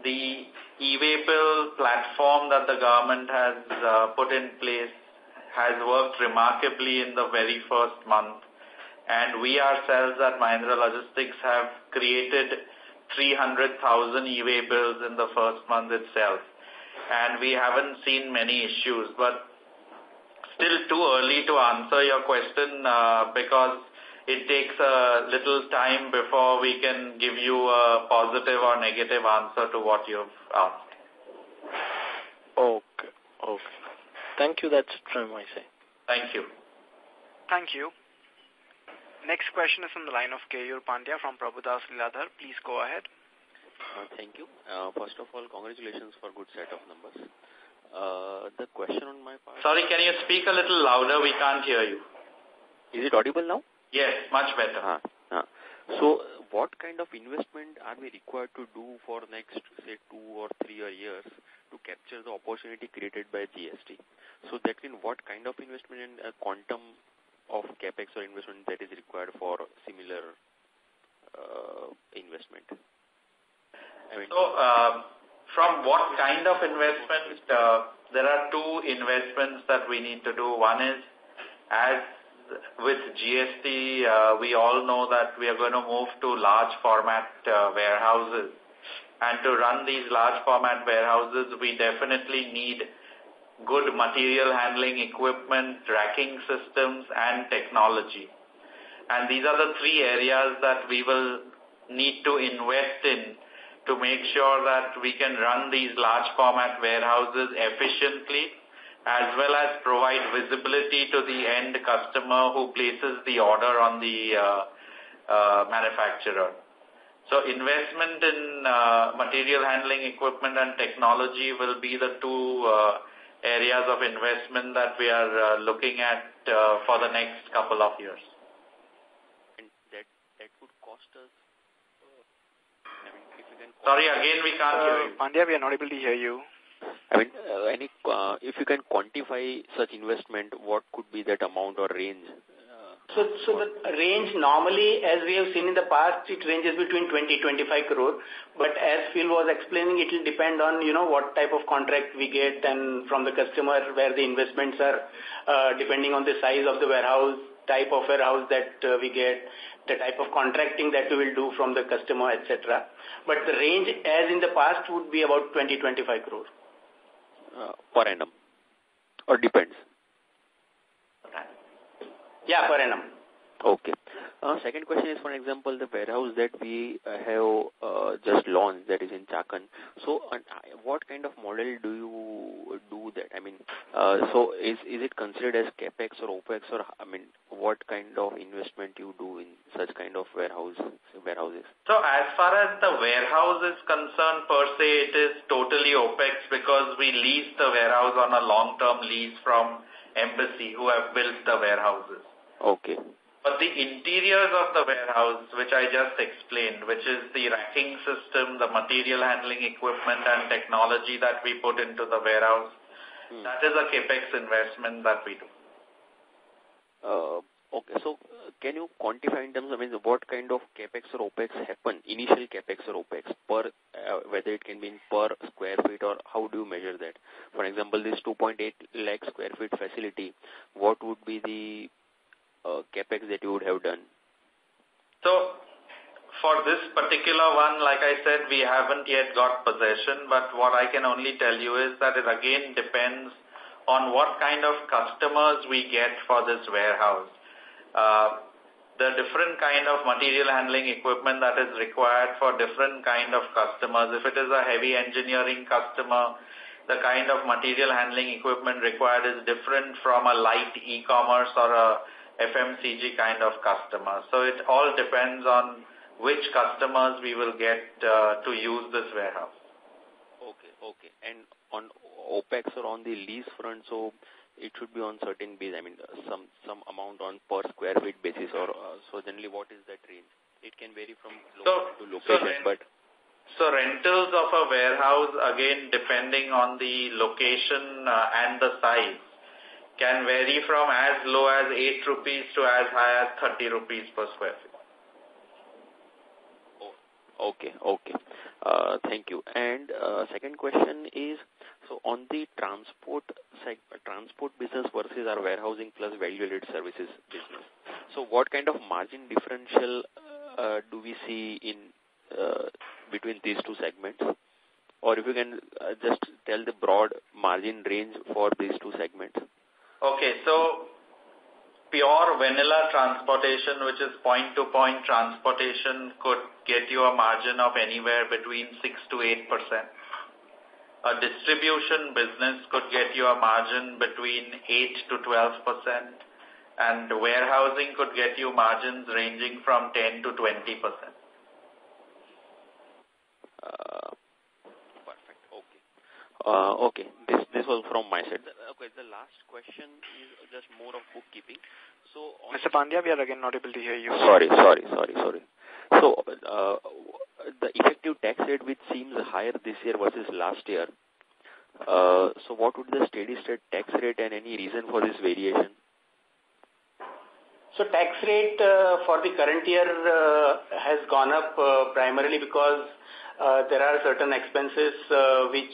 the e-way bill platform that the government has put in place has worked remarkably in the very first month. And we ourselves at Mahindra Logistics have created 300,000 e-way bills in the first month itself. And we haven't seen many issues, but still too early to answer your question because it takes a little time before we can give you a positive or negative answer to what you've asked. Okay. Thank you. That's it from my side. Thank you. Thank you. Next question is from the line of Keyur Pandya from Prabhudas Lilladher. Please go ahead. Thank you. First of all, congratulations for good set of numbers. The question on my part... Sorry, can you speak a little louder? We can't hear you. Is it audible now? Yes, much better. So, what kind of investment are we required to do for next, say, 2 or 3 years to capture the opportunity created by GST? So, that means what kind of investment and quantum of capex or investment that is required for similar investment? From what kind of investment? There are 2 investments that we need to do. One is, as with GST, we all know that we are going to move to large format warehouses. And to run these large format warehouses, we definitely need good material handling equipment, tracking systems, and technology. And these are the 3 areas that we will need to invest in to make sure that we can run these large format warehouses efficiently, as well as provide visibility to the end customer who places the order on the manufacturer. So investment in material handling equipment and technology will be the 2 areas of investment that we are looking at for the next couple of years. And that would cost us... Sorry, again we can't hear you. Pandya, we are not able to hear you. If you can quantify such investment, what could be that amount or range? So the range normally, as we have seen in the past, it ranges between 20-25 crore. But as Phil was explaining, it will depend on, what type of contract we get and from the customer where the investments are, depending on the size of the warehouse, type of warehouse that we get, the type of contracting that we will do from the customer, etc. But the range, as in the past, would be about 20-25 crore. Per annum? Or depends? Yeah, per annum. Okay. Second question is, for example, the warehouse that we have just launched, that is in Chakan. So, what kind of model do you do that? So is it considered as capex or opex, or what kind of investment you do in such kind of warehouses? So, as far as the warehouse is concerned, per se, it is totally opex because we lease the warehouse on a long-term lease from Embassy, who have built the warehouses. Okay. But the interiors of the warehouse, which I just explained, which is the racking system, the material handling equipment and technology that we put into the warehouse, that is a capex investment that we do. Okay, so can you quantify in terms of what kind of capex or opex happen, initial capex or opex, per whether it can be in per square feet, or how do you measure that? For example, this 2.8 lakh square feet facility, what would be the capex that you would have done? So, for this particular one, like I said, we haven't yet got possession, but what I can only tell you is that it again depends on what kind of customers we get for this warehouse. The different kind of material handling equipment that is required for different kind of customers. If it is a heavy engineering customer, the kind of material handling equipment required is different from a light e-commerce or a FMCG kind of customer. So it all depends on which customers we will get to use this warehouse. Okay. And on OPEX or on the lease front, so it should be on certain base, some amount on per square feet basis, or so generally what is that range? It can vary from location to location, So rentals of a warehouse, again, depending on the location and the size, can vary from as low as 8 rupees to as high as 30 rupees per square feet. Okay. Thank you. And second question is, so on the transport business versus our warehousing plus value-added services business, so what kind of margin differential do we see in between these two segments? Or if you can just tell the broad margin range for these two segments. Okay, so pure vanilla transportation, which is point-to-point transportation, could get you a margin of anywhere between 6 to 8%. A distribution business could get you a margin between 8 to 12%. And warehousing could get you margins ranging from 10 to 20%. Perfect. Okay. This was from my side. Okay. The last question is just more of bookkeeping. So, Mr. Pandya, we are again not able to hear you. Sorry. So, the effective tax rate, which seems higher this year versus last year. So, what would the steady state tax rate and any reason for this variation? So tax rate for the current year has gone up primarily because there are certain expenses which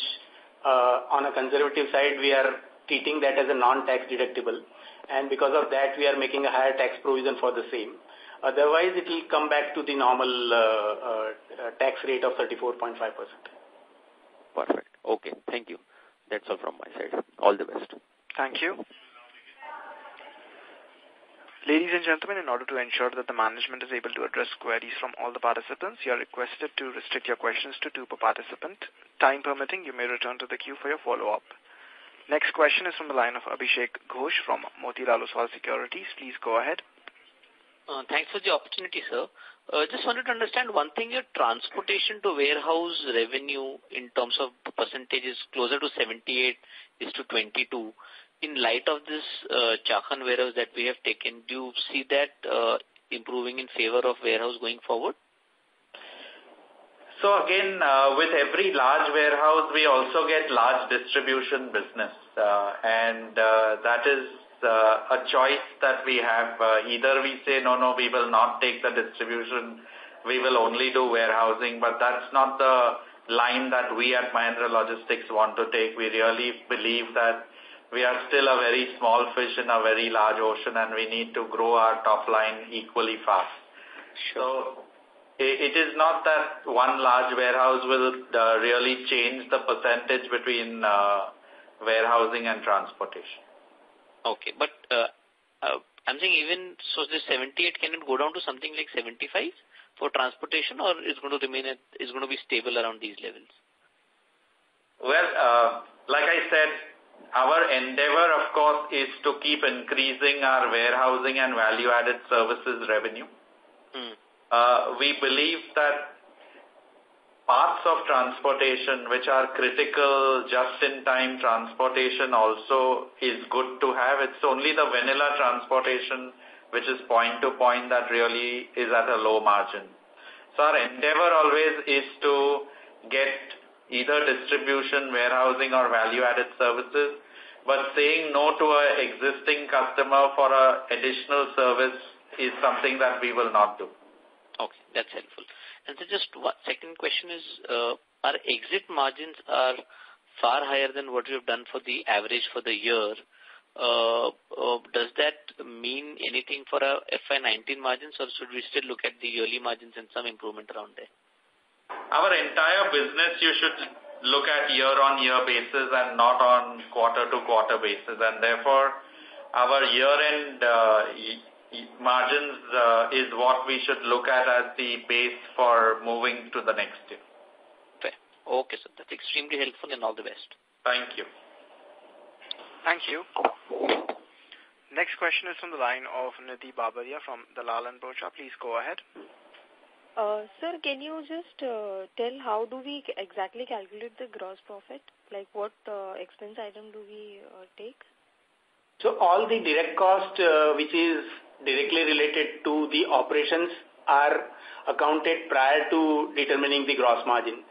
on a conservative side we are treating that as a non-tax deductible, and because of that we are making a higher tax provision for the same. Otherwise it will come back to the normal tax rate of 34.5%. Perfect. Okay. Thank you. That's all from my side. All the best. Thank you. Ladies and gentlemen, in order to ensure that the management is able to address queries from all the participants, you are requested to restrict your questions to 2 per participant. Time permitting, you may return to the queue for your follow-up. Next question is from the line of Abhishek Ghosh from Motilal Oswal Securities. Please go ahead. Thanks for the opportunity, sir. Just wanted to understand one thing. Your transportation to warehouse revenue in terms of percentage is closer to 78 is to 22. In light of this Chakan warehouse that we have taken, do you see that improving in favor of warehouse going forward? So again, with every large warehouse, we also get large distribution business. And that is a choice that we have. Either we say, no, we will not take the distribution, we will only do warehousing. But that's not the line that we at Mahindra Logistics want to take. We really believe that we are still a very small fish in a very large ocean, and we need to grow our top line equally fast. Sure. So it is not that one large warehouse will really change the percentage between warehousing and transportation. Okay, but I'm saying even so, this 78 can it go down to something like 75 for transportation, or is going to remain is going to be stable around these levels? Well, like I said, our endeavor, of course, is to keep increasing our warehousing and value-added services revenue. We believe that parts of transportation which are critical, just-in-time transportation also is good to have. It's only the vanilla transportation which is point-to-point that really is at a low margin. So our endeavor always is to get either distribution, warehousing, or value-added services, but saying no to an existing customer for an additional service is something that we will not do. Okay, that's helpful. And so just one second question is, our exit margins are far higher than what we have done for the average for the year. Does that mean anything for our FY19 margins, or should we still look at the yearly margins and some improvement around there? Our entire business, you should look at year-on-year basis and not on quarter-to-quarter basis. And therefore, our year-end margins is what we should look at as the base for moving to the next year. Fair. Okay, sir. That's extremely helpful, and all the best. Thank you. Thank you. Next question is from the line of Nidhi Babaria from Dalal & Broacha. Please go ahead. Sir, can you just tell how do we exactly calculate the gross profit? Like what expense item do we take? So all the direct cost which is directly related to the operations are accounted prior to determining the gross margin.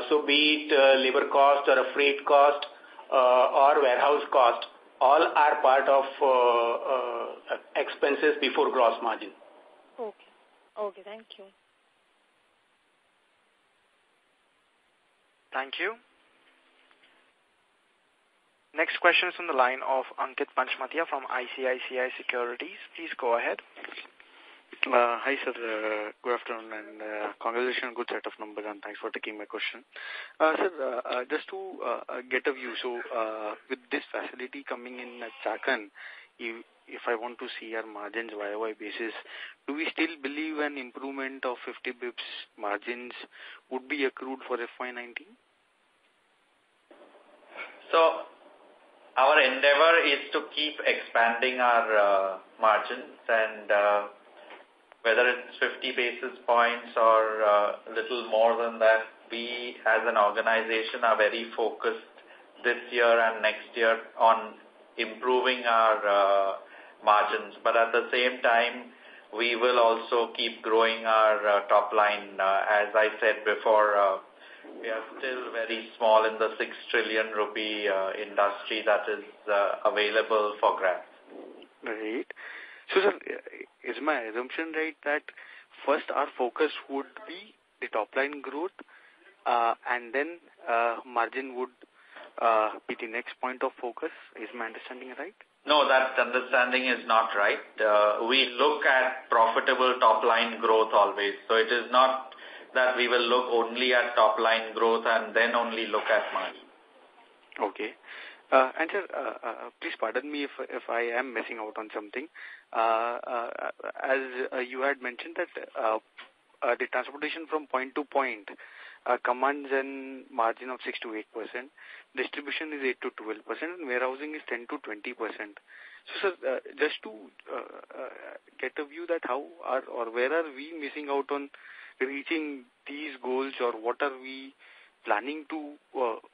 So be it labor cost or a freight cost or warehouse cost, all are part of expenses before gross margin. Okay. Okay, thank you. Thank you. Next question is from the line of Ankit Panchmatia from ICICI Securities. Please go ahead. Hi, sir. Good afternoon, and congratulations on good set of numbers, and thanks for taking my question. Sir, just to get a view, so with this facility coming in at Chakan, if I want to see our margins YOY basis, do we still believe an improvement of 50 bips margins would be accrued for FY19? So, our endeavor is to keep expanding our margins, and whether it's 50 basis points or a little more than that, we as an organization are very focused this year and next year on improving our margins. But at the same time, we will also keep growing our top line. As I said before, we are still very small in the 6 trillion rupee industry that is available for grabs. Right. So, sir, is my assumption right that first our focus would be the top line growth and then margin would be the next point of focus? Is my understanding right? No, that understanding is not right. We look at profitable top line growth always. So it is not that we will look only at top line growth and then only look at margin. Okay. And sir, please pardon me if I am missing out on something. As you had mentioned that the transportation from point to point commands a margin of 6 to 8%, distribution is 8 to 12%, and warehousing is 10 to 20%. So, sir, just to get a view that how are or where are we missing out on reaching these goals, or what are we planning to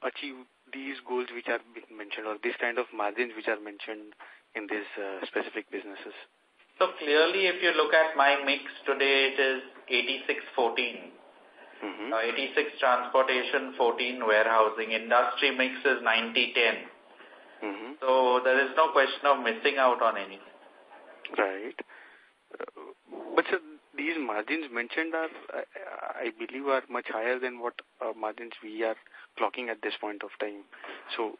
achieve these goals which are mentioned, or this kind of margins which are mentioned in these specific businesses? So clearly, if you look at my mix today, it is 86-14. 86 transportation, 14 warehousing. Industry mix is 90-10. So there is no question of missing out on anything. Right. But sir, these margins mentioned are, I believe, are much higher than what margins we are clocking at this point of time. So,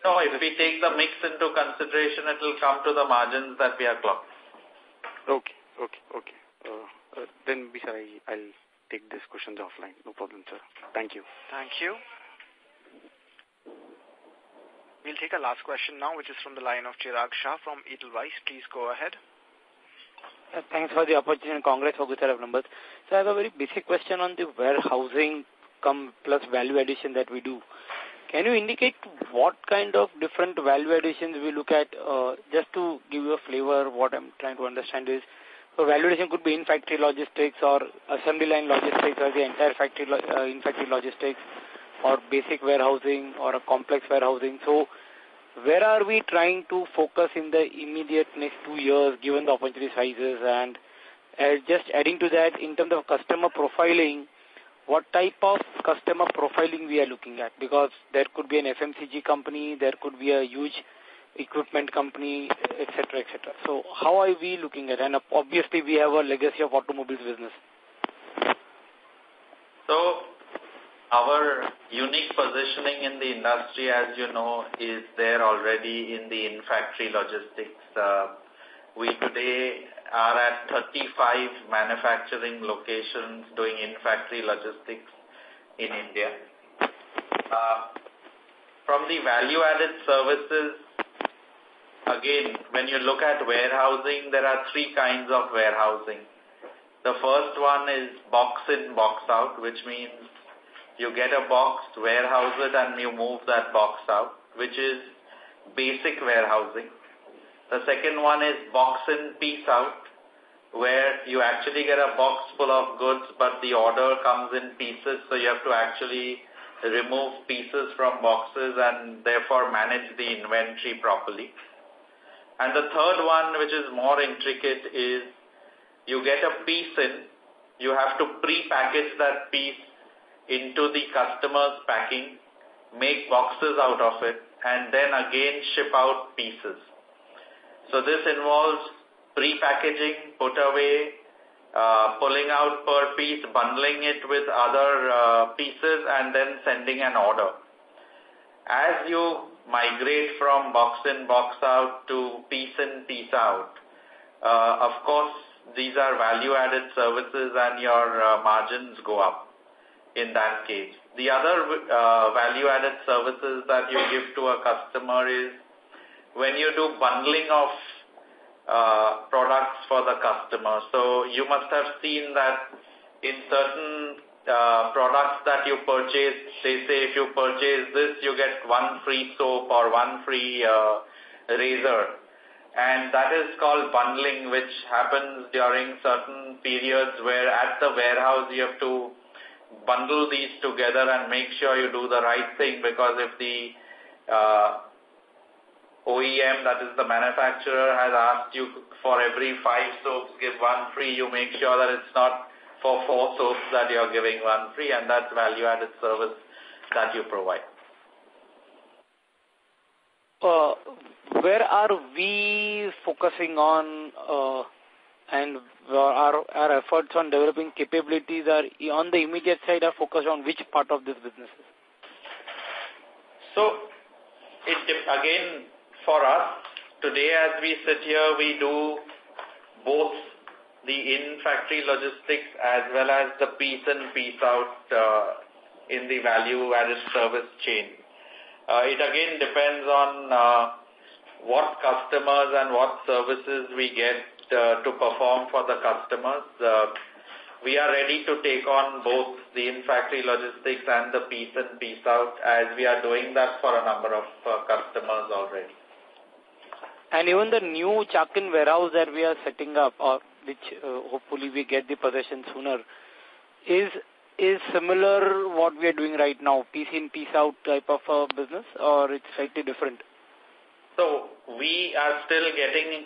no, if we take the mix into consideration, it will come to the margins that we are clocking. Okay. Then, sir, I'll take these questions offline. No problem, sir. Thank you. Thank you. We'll take a last question now, which is from the line of Chirag Shah from Edelweiss. Please go ahead. Thanks for the opportunity and congrats for good set of numbers. So I have a very basic question on the warehousing plus value addition that we do. Can you indicate what kind of different value additions we look at? Just to give you a flavor, what I'm trying to understand is, so value addition could be in-factory logistics or assembly line logistics or the entire factory in-factory logistics or basic warehousing or a complex warehousing. So where are we trying to focus in the immediate next 2 years given the opportunity sizes? And just adding to that, in terms of customer profiling, what type of customer profiling we are looking at? Because there could be an FMCG company, there could be a huge equipment company, etc., etc. So how are we looking at it? And obviously we have a legacy of automobiles business. So our unique positioning in the industry, as you know, is there already in the in-factory logistics. We today are at 35 manufacturing locations doing in-factory logistics in India. From the value-added services, again, when you look at warehousing, there are three kinds of warehousing. The first one is box in, box out, which means you get a box, warehouse it, and you move that box out, which is basic warehousing. The second one is box in, piece out, where you actually get a box full of goods, but the order comes in pieces, so you have to actually remove pieces from boxes and therefore manage the inventory properly. And the third one, which is more intricate, is you get a piece in, you have to pre-package that piece into the customer's packing, make boxes out of it, and then again ship out pieces. So this involves pre-packaging, put away, pulling out per piece, bundling it with other pieces, and then sending an order. As you migrate from box in, box out to piece in, piece out, of course, these are value-added services and your margins go up in that case. The other value-added services that you give to a customer is when you do bundling of products for the customer. So you must have seen that in certain products that you purchase, they say if you purchase this, you get one free soap or one free razor. And that is called bundling, which happens during certain periods where at the warehouse you have to bundle these together and make sure you do the right thing, because if the OEM, that is the manufacturer, has asked you for every 5 soaps give one free, you make sure that it's not for 4 soaps that you're giving one free, and that's value-added service that you provide. Where are we focusing on and our efforts on developing capabilities are on the immediate side are focused on which part of this business? So, again, for us, today as we sit here, we do both the in-factory logistics as well as the piece in, piece out in the value-added service chain. It again depends on what customers and what services we get to perform for the customers. We are ready to take on both the in-factory logistics and the piece in, piece out, as we are doing that for a number of customers already. And even the new Chakan warehouse that we are setting up, or which hopefully we get the possession sooner, is similar what we are doing right now, piece in, piece out type of business, or it's slightly different? So we are still getting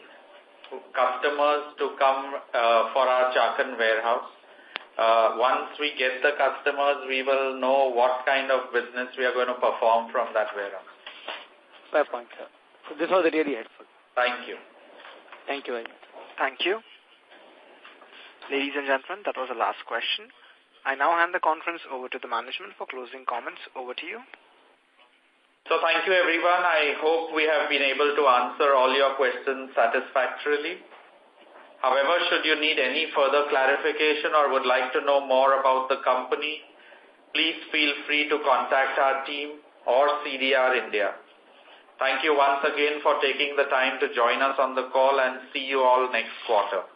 customers to come for our Chakan warehouse. Once we get the customers, we will know what kind of business we are going to perform from that warehouse. Fair point, sir. So this was really helpful. Thank you. Thank you very much. Thank you. Ladies and gentlemen, that was the last question. I now hand the conference over to the management for closing comments. Over to you. So thank you, everyone. I hope we have been able to answer all your questions satisfactorily. However, should you need any further clarification or would like to know more about the company, please feel free to contact our team or CDR India. Thank you once again for taking the time to join us on the call, and see you all next quarter.